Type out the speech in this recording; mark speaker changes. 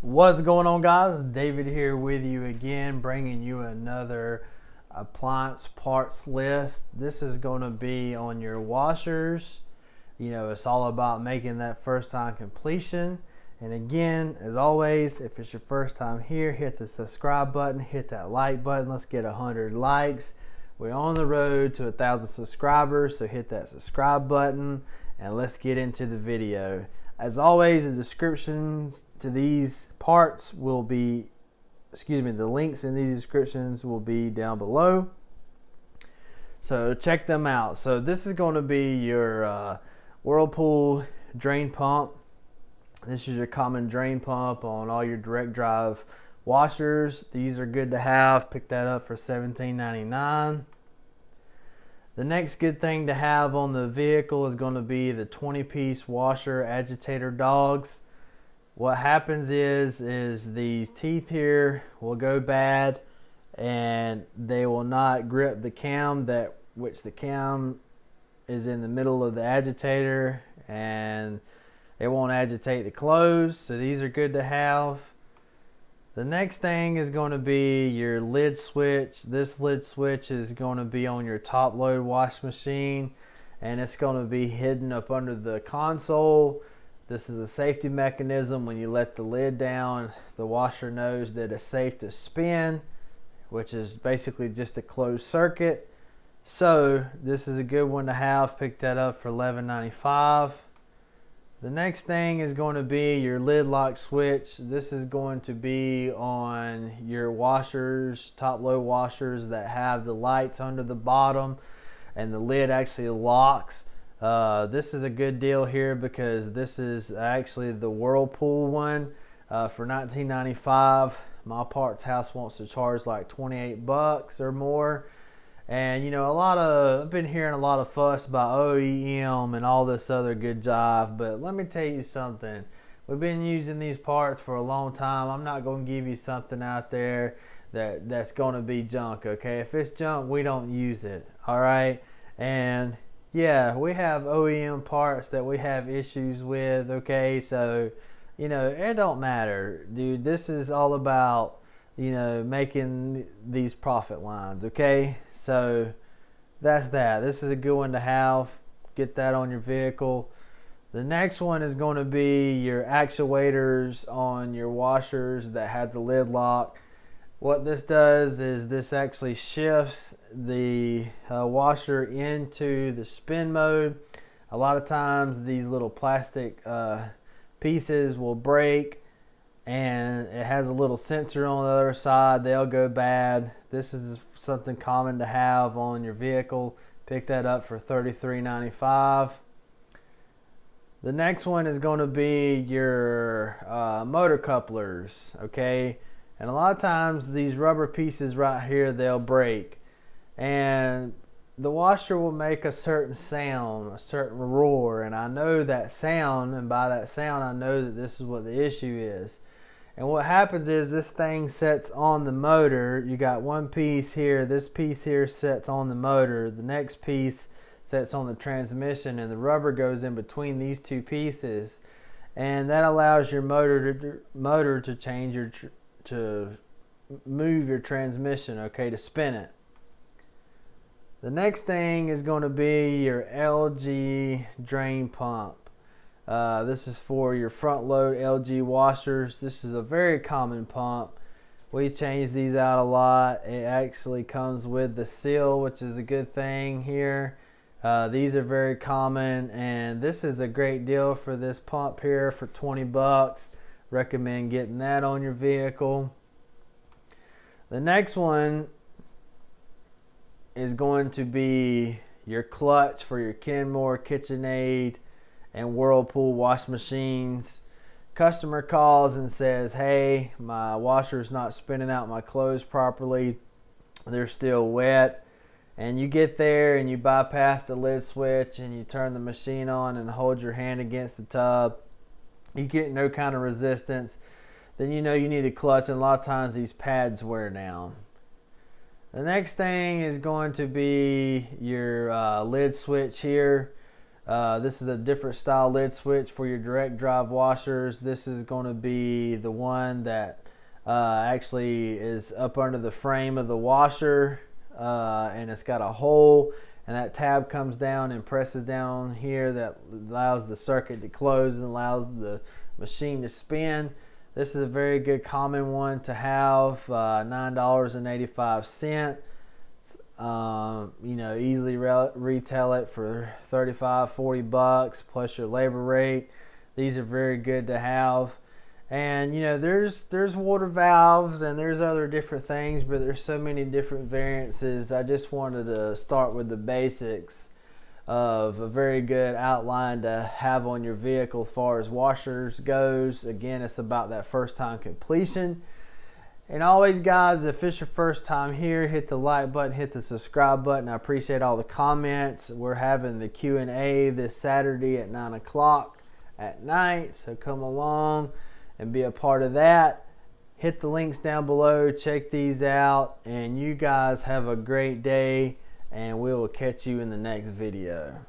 Speaker 1: What's going on, guys? David here with you again, bringing you another appliance parts list. This is going to be on your washers. It's all about making that first time completion. And again, as always, if it's your first time here, hit the subscribe button, hit that like button. Let's get 100 likes. We're on the road to 1,000 subscribers, so hit that subscribe button and let's get into the video. As always, the descriptions to these parts will be, the links in these descriptions will be down below. So check them out. So this is going to be your Whirlpool drain pump. This is your common drain pump on all your direct drive washers. These are good to have. Pick that up for $17.99. The next good thing to have on the vehicle is going to be the 20-piece washer agitator dogs. What happens is these teeth here will go bad and they will not grip the cam, which the cam is in the middle of the agitator, and it won't agitate the clothes. So these are good to have. The next thing is going to be your lid switch. This lid switch is going to be on your top load wash machine, and it's going to be hidden up under the console. This is a safety mechanism. When you let the lid down, the washer knows that it's safe to spin, which is basically just a closed circuit. So this is a good one to have. Pick that up for $11.95. The next thing is going to be your lid lock switch. This is going to be on your washers, top load washers that have the lights under the bottom and the lid actually locks. This is a good deal here because this is actually the Whirlpool one for $19.95. My parts house wants to charge like 28 bucks or more. And I've been hearing a lot of fuss about OEM and all this other good jive, but let me tell you something. We've been using these parts for a long time. I'm not going to give you something out there that's going to be junk, okay? If it's junk, we don't use it, all right? And yeah, we have OEM parts that we have issues with, okay? So, it don't matter, dude. This is all about making these profit lines, okay? So that's that. This is a good one to have. Get that on your vehicle. The next one is going to be your actuators on your washers that have the lid lock. What this does is this actually shifts the washer into the spin mode. A lot of times these little plastic pieces will break, and it has a little sensor on the other side. They'll go bad. This is something common to have on your vehicle. Pick that up for $33.95. The next one is going to be your motor couplers, okay? And a lot of times these rubber pieces right here, they'll break, and the washer will make a certain sound, a certain roar, and I know that sound, and by that sound I know that this is what the issue is. And what happens is this thing sets on the motor. You got one piece here, this piece here sets on the motor, the next piece sets on the transmission, and the rubber goes in between these two pieces, and that allows your motor to change to move your transmission, okay, to spin it. The next thing is going to be your LG drain pump. This is for your front load LG washers. This is a very common pump. We change these out a lot. It actually comes with the seal, which is a good thing here. These are very common, and this is a great deal for this pump here for 20 bucks. Recommend getting that on your vehicle. The next one is going to be your clutch for your Kenmore, Kitchenaid, and Whirlpool wash machines. Customer calls and says, hey, my washer's not spinning out my clothes properly. They're still wet. And you get there and you bypass the lid switch and you turn the machine on and hold your hand against the tub. You get no kind of resistance. Then you know you need a clutch, and a lot of times these pads wear down. The next thing is going to be your lid switch here. This is a different style lid switch for your direct drive washers. This is going to be the one that actually is up under the frame of the washer, and it's got a hole, and that tab comes down and presses down here. That allows the circuit to close and allows the machine to spin. This is a very good common one to have, $9.85. You know, easily retail it for $35-40 plus your labor rate. These are very good to have. And you know, there's water valves and there's other different things, but there's so many different variances. I just wanted to start with the basics of a very good outline to have on your vehicle as far as washers goes. Again, it's about that first time completion. And always, guys, if it's your first time here, hit the like button, hit the subscribe button. I appreciate all the comments. We're having the Q&A this Saturday at 9 o'clock at night, so come along and be a part of that. Hit the links down below, check these out, and you guys have a great day, and we will catch you in the next video.